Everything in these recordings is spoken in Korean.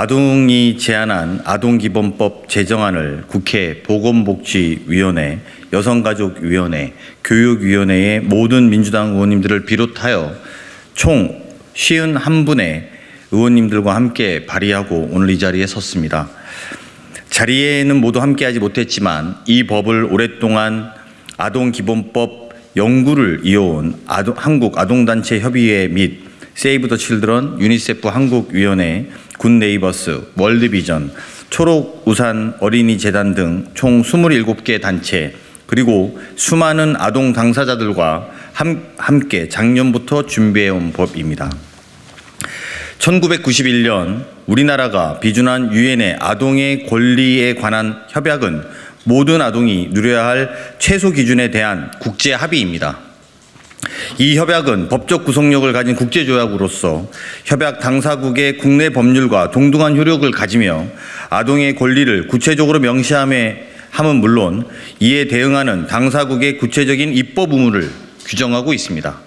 아동이 제안한 아동기본법 제정안을 국회 보건복지위원회, 여성가족위원회, 교육위원회의 모든 민주당 의원님들을 비롯하여 총 51분의 의원님들과 함께 발의하고 오늘 이 자리에 섰습니다. 자리에는 모두 함께하지 못했지만 이 법을 오랫동안 아동기본법 연구를 이어온 한국아동단체 협의회 및 세이브 더 칠드런, 유니세프 한국위원회, 굿네이버스, 월드비전, 초록우산 어린이재단 등 총 27개 단체 그리고 수많은 아동 당사자들과 함께 작년부터 준비해온 법입니다. 1991년 우리나라가 비준한 유엔의 아동의 권리에 관한 협약은 모든 아동이 누려야 할 최소 기준에 대한 국제 합의입니다. 이 협약은 법적 구속력을 가진 국제조약으로서 협약 당사국의 국내 법률과 동등한 효력을 가지며 아동의 권리를 구체적으로 명시함은 물론 이에 대응하는 당사국의 구체적인 입법 의무를 규정하고 있습니다.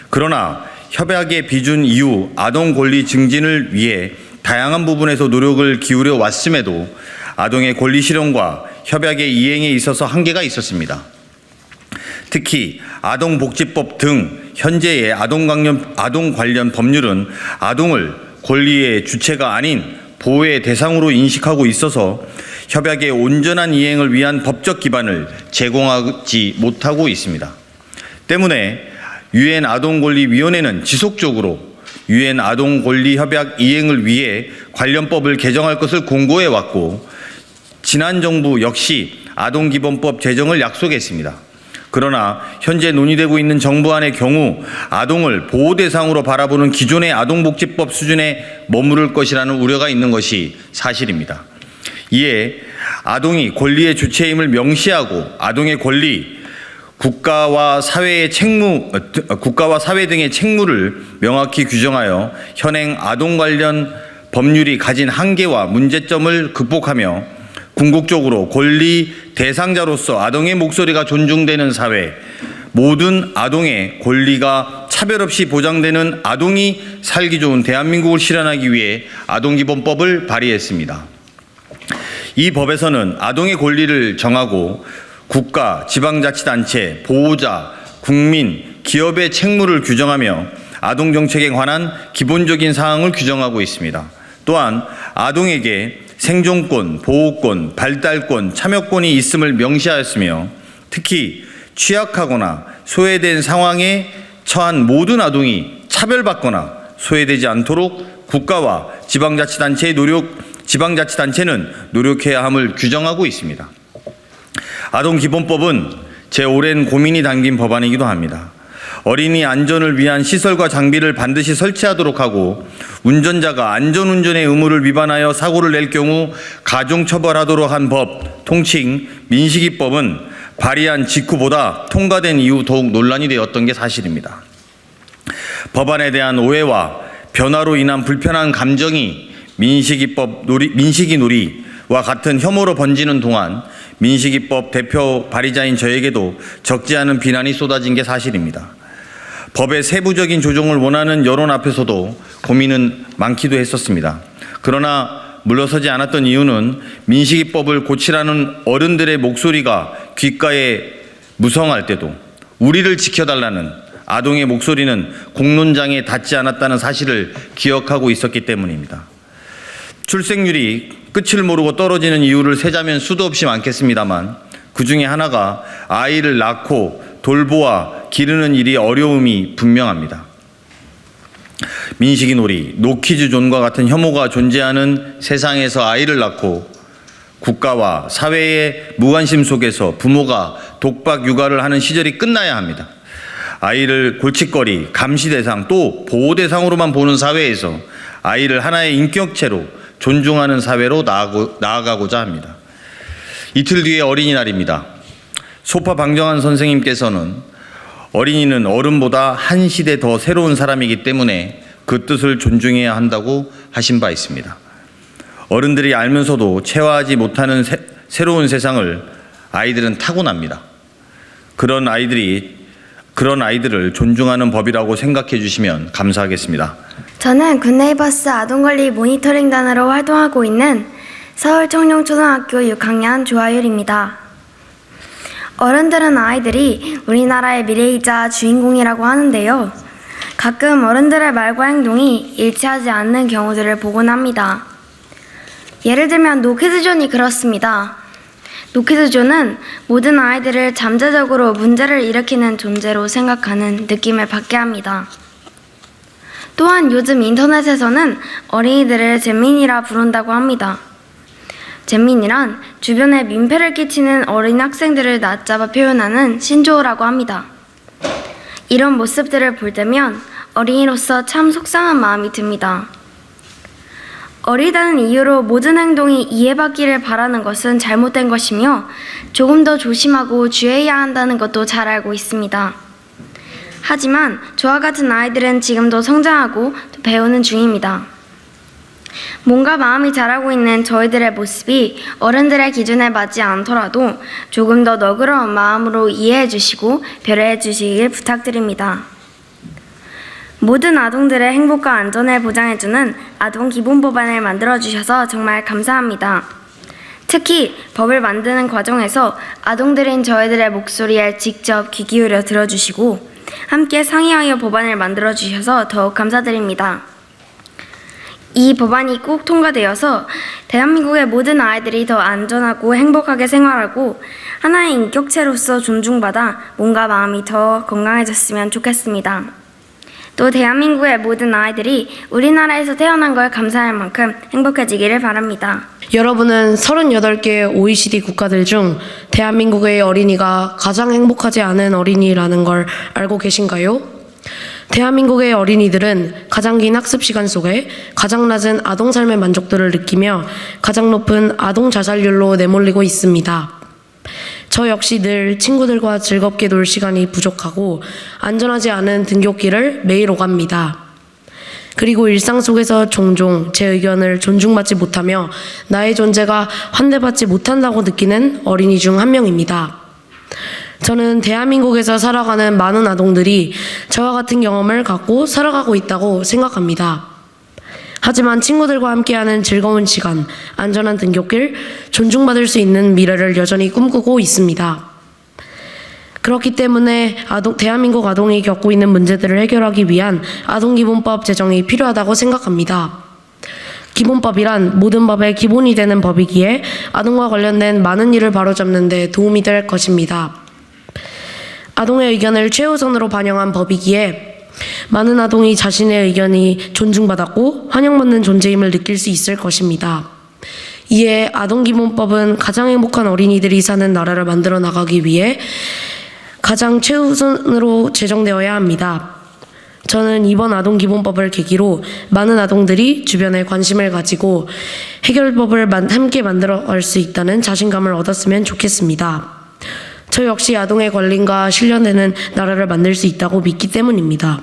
그러나 협약의 비준 이후 아동 권리 증진을 위해 다양한 부분에서 노력을 기울여 왔음에도 아동의 권리 실현과 협약의 이행에 있어서 한계가 있었습니다. 특히 아동복지법 등 현재의 아동 관련 법률은 아동을 권리의 주체가 아닌 보호의 대상으로 인식하고 있어서 협약의 온전한 이행을 위한 법적 기반을 제공하지 못하고 있습니다. 때문에 유엔 아동권리위원회는 지속적으로 유엔 아동권리협약 이행을 위해 관련 법을 개정할 것을 공고해 왔고 지난 정부 역시 아동기본법 제정을 약속했습니다. 그러나 현재 논의되고 있는 정부안의 경우 아동을 보호 대상으로 바라보는 기존의 아동복지법 수준에 머무를 것이라는 우려가 있는 것이 사실입니다. 이에 아동이 권리의 주체임을 명시하고 아동의 권리, 국가와 사회 등의 책무를 명확히 규정하여 현행 아동 관련 법률이 가진 한계와 문제점을 극복하며 궁극적으로 권리 대상자로서 아동의 목소리가 존중되는 사회, 모든 아동의 권리가 차별 없이 보장되는 아동이 살기 좋은 대한민국을 실현하기 위해 아동기본법을 발의했습니다. 이 법에서는 아동의 권리를 정하고 국가, 지방자치단체, 보호자, 국민, 기업의 책무를 규정하며 아동정책에 관한 기본적인 사항을 규정하고 있습니다. 또한 아동에게 생존권, 보호권, 발달권, 참여권이 있음을 명시하였으며 특히 취약하거나 소외된 상황에 처한 모든 아동이 차별받거나 소외되지 않도록 국가와 지방자치단체는 노력해야 함을 규정하고 있습니다. 아동기본법은 제 오랜 고민이 담긴 법안이기도 합니다. 어린이 안전을 위한 시설과 장비를 반드시 설치하도록 하고 운전자가 안전운전의 의무를 위반하여 사고를 낼 경우 가중처벌하도록 한 법, 통칭 민식이법은 발의한 직후보다 통과된 이후 더욱 논란이 되었던 게 사실입니다. 법안에 대한 오해와 변화로 인한 불편한 감정이 민식이 놀이와 같은 혐오로 번지는 동안 민식이법 대표 발의자인 저에게도 적지 않은 비난이 쏟아진 게 사실입니다. 법의 세부적인 조정을 원하는 여론 앞에서도 고민은 많기도 했었습니다. 그러나 물러서지 않았던 이유는 민식이법을 고치라는 어른들의 목소리가 귓가에 무성할 때도 우리를 지켜달라는 아동의 목소리는 공론장에 닿지 않았다는 사실을 기억하고 있었기 때문입니다. 출생률이 끝을 모르고 떨어지는 이유를 세자면 수도 없이 많겠습니다만 그 중에 하나가 아이를 낳고 돌보아 기르는 일이 어려움이 분명합니다. 민식이놀이, 노키즈존과 같은 혐오가 존재하는 세상에서 아이를 낳고 국가와 사회의 무관심 속에서 부모가 독박 육아를 하는 시절이 끝나야 합니다. 아이를 골칫거리, 감시 대상 또 보호 대상으로만 보는 사회에서 아이를 하나의 인격체로 존중하는 사회로 나아가고자 합니다. 이틀 뒤에 어린이날입니다. 소파 방정환 선생님께서는 어린이는 어른보다 한 시대 더 새로운 사람이기 때문에 그 뜻을 존중해야 한다고 하신 바 있습니다. 어른들이 알면서도 체화하지 못하는 새로운 세상을 아이들은 타고납니다. 그런 아이들을 존중하는 법이라고 생각해 주시면 감사하겠습니다. 저는 굿네이버스 아동권리 모니터링단으로 활동하고 있는 서울청룡초등학교 6학년 조아율입니다. 어른들은 아이들이 우리나라의 미래이자 주인공이라고 하는데요. 가끔 어른들의 말과 행동이 일치하지 않는 경우들을 보곤 합니다. 예를 들면 노키즈존이 그렇습니다. 노키즈존은 모든 아이들을 잠재적으로 문제를 일으키는 존재로 생각하는 느낌을 받게 합니다. 또한 요즘 인터넷에서는 어린이들을 잼민이라 부른다고 합니다. 잼민이란 주변에 민폐를 끼치는 어린 학생들을 낮잡아 표현하는 신조어라고 합니다. 이런 모습들을 볼 때면 어린이로서 참 속상한 마음이 듭니다. 어리다는 이유로 모든 행동이 이해받기를 바라는 것은 잘못된 것이며 조금 더 조심하고 주의해야 한다는 것도 잘 알고 있습니다. 하지만 저와 같은 아이들은 지금도 성장하고 또 배우는 중입니다. 몸과 마음이 자라고 있는 저희들의 모습이 어른들의 기준에 맞지 않더라도 조금 더 너그러운 마음으로 이해해 주시고 배려해 주시길 부탁드립니다. 모든 아동들의 행복과 안전을 보장해주는 아동기본법안을 만들어주셔서 정말 감사합니다. 특히 법을 만드는 과정에서 아동들인 저희들의 목소리에 직접 귀 기울여 들어주시고 함께 상의하여 법안을 만들어주셔서 더욱 감사드립니다. 이 법안이 꼭 통과되어서 대한민국의 모든 아이들이 더 안전하고 행복하게 생활하고 하나의 인격체로서 존중받아 몸과 마음이 더 건강해졌으면 좋겠습니다. 또 대한민국의 모든 아이들이 우리나라에서 태어난 걸 감사할 만큼 행복해지기를 바랍니다. 여러분은 38개 OECD 국가들 중 대한민국의 어린이가 가장 행복하지 않은 어린이라는 걸 알고 계신가요? 대한민국의 어린이들은 가장 긴 학습 시간 속에 가장 낮은 아동 삶의 만족도를 느끼며 가장 높은 아동 자살률로 내몰리고 있습니다. 저 역시 늘 친구들과 즐겁게 놀 시간이 부족하고 안전하지 않은 등굣길을 매일 오갑니다. 그리고 일상 속에서 종종 제 의견을 존중받지 못하며 나의 존재가 환대받지 못한다고 느끼는 어린이 중 한 명입니다. 저는 대한민국에서 살아가는 많은 아동들이 저와 같은 경험을 갖고 살아가고 있다고 생각합니다. 하지만 친구들과 함께하는 즐거운 시간, 안전한 등굣길, 존중받을 수 있는 미래를 여전히 꿈꾸고 있습니다. 그렇기 때문에 대한민국 아동이 겪고 있는 문제들을 해결하기 위한 아동기본법 제정이 필요하다고 생각합니다. 기본법이란 모든 법의 기본이 되는 법이기에 아동과 관련된 많은 일을 바로잡는 데 도움이 될 것입니다. 아동의 의견을 최우선으로 반영한 법이기에 많은 아동이 자신의 의견이 존중받았고 환영받는 존재임을 느낄 수 있을 것입니다. 이에 아동기본법은 가장 행복한 어린이들이 사는 나라를 만들어 나가기 위해 가장 최우선으로 제정되어야 합니다. 저는 이번 아동기본법을 계기로 많은 아동들이 주변에 관심을 가지고 해결법을 함께 만들어갈 수 있다는 자신감을 얻었으면 좋겠습니다. 저 역시 아동의 권리가 실현되는 나라를 만들 수 있다고 믿기 때문입니다.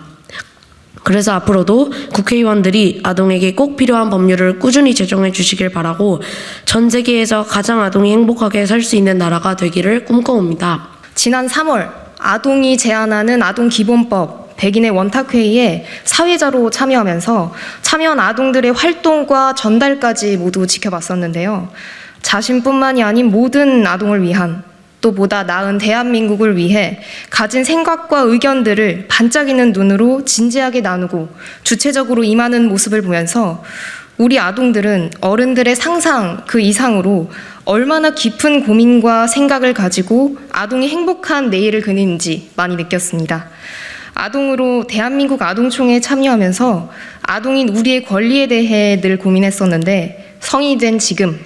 그래서 앞으로도 국회의원들이 아동에게 꼭 필요한 법률을 꾸준히 제정해 주시길 바라고 전 세계에서 가장 아동이 행복하게 살 수 있는 나라가 되기를 꿈꿔옵니다. 지난 3월 아동이 제안하는 아동기본법 100인의 원탁회의에 사회자로 참여하면서 참여한 아동들의 활동과 전달까지 모두 지켜봤었는데요. 자신뿐만이 아닌 모든 아동을 위한 또 보다 나은 대한민국을 위해 가진 생각과 의견들을 반짝이는 눈으로 진지하게 나누고 주체적으로 임하는 모습을 보면서 우리 아동들은 어른들의 상상 그 이상으로 얼마나 깊은 고민과 생각을 가지고 아동이 행복한 내일을 그리는지 많이 느꼈습니다. 아동으로 대한민국 아동총회에 참여하면서 아동인 우리의 권리에 대해 늘 고민했었는데 성인이 된 지금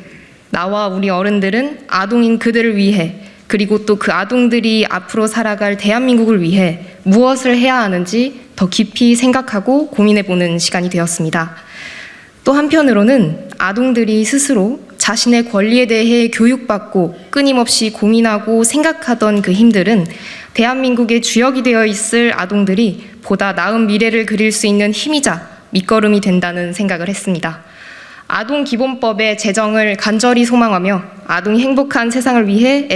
나와 우리 어른들은 아동인 그들을 위해 그리고 또 그 아동들이 앞으로 살아갈 대한민국을 위해 무엇을 해야 하는지 더 깊이 생각하고 고민해보는 시간이 되었습니다. 또 한편으로는 아동들이 스스로 자신의 권리에 대해 교육받고 끊임없이 고민하고 생각하던 그 힘들은 대한민국의 주역이 되어 있을 아동들이 보다 나은 미래를 그릴 수 있는 힘이자 밑거름이 된다는 생각을 했습니다. 아동기본법의 제정을 간절히 소망하며 아동이 행복한 세상을 위해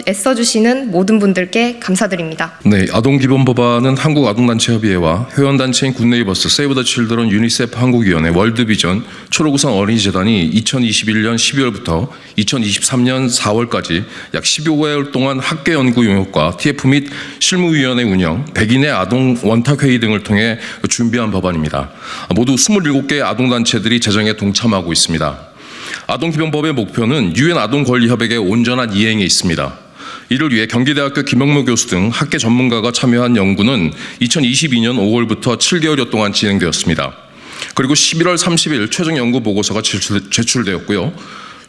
애써주시는 모든 분들께 감사드립니다. 네, 아동기본법안은 한국아동단체협의회와 회원단체인 굿네이버스, 세이브 더 칠드런, 유니세프 한국위원회, 월드비전, 초록우산 어린이재단이 2021년 12월부터 2023년 4월까지 약 15개월 동안 학계연구 용역과 TF 및 실무위원회 운영, 100인의 아동 원탁회의 등을 통해 준비한 법안입니다. 모두 27개의 아동단체들이 제정에 동참하고 있습니다. 아동기본법의 목표는 유엔 아동권리협약의 온전한 이행에 있습니다. 이를 위해 경기대학교 김영모 교수 등 학계 전문가가 참여한 연구는 2022년 5월부터 7개월여 동안 진행되었습니다. 그리고 11월 30일 최종 연구 보고서가 제출되었고요.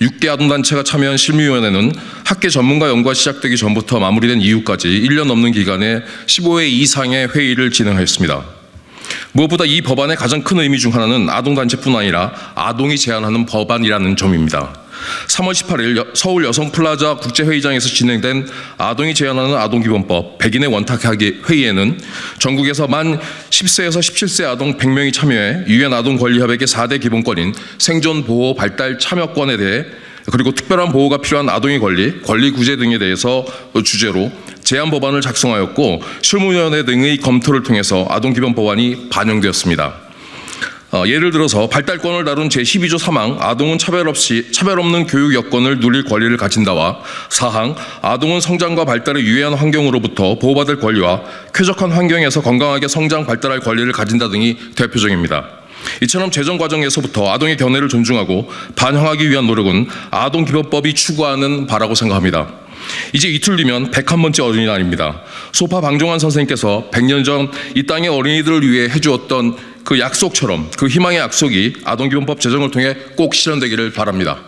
6개 아동단체가 참여한 실무위원회는 학계 전문가 연구가 시작되기 전부터 마무리된 이후까지 1년 넘는 기간에 15회 이상의 회의를 진행하였습니다. 무엇보다 이 법안의 가장 큰 의미 중 하나는 아동단체뿐 아니라 아동이 제안하는 법안이라는 점입니다. 3월 18일 서울 여성플라자 국제회의장에서 진행된 아동이 제안하는 아동기본법 100인의 원탁회의에는 전국에서 만 10세에서 17세 아동 100명이 참여해 유엔 아동권리협약의 4대 기본권인 생존, 보호, 발달, 참여권에 대해 그리고 특별한 보호가 필요한 아동의 권리 구제 등에 대해서 주제로 제안 법안을 작성하였고 실무위원회 등의 검토를 통해서 아동기본법안이 반영되었습니다. 예를 들어서 발달권을 다룬 제12조 3항 아동은 차별 없는 교육 여건을 누릴 권리를 가진다와 4항 아동은 성장과 발달의 유해한 환경으로부터 보호받을 권리와 쾌적한 환경에서 건강하게 성장 발달할 권리를 가진다 등이 대표적입니다. 이처럼 제정 과정에서부터 아동의 견해를 존중하고 반영하기 위한 노력은 아동기본법이 추구하는 바라고 생각합니다. 이제 이틀 뒤면 101번째 어린이날입니다. 소파 방종환 선생님께서 100년 전 이 땅의 어린이들을 위해 해주었던 그 약속처럼 그 희망의 약속이 아동기본법 제정을 통해 꼭 실현되기를 바랍니다.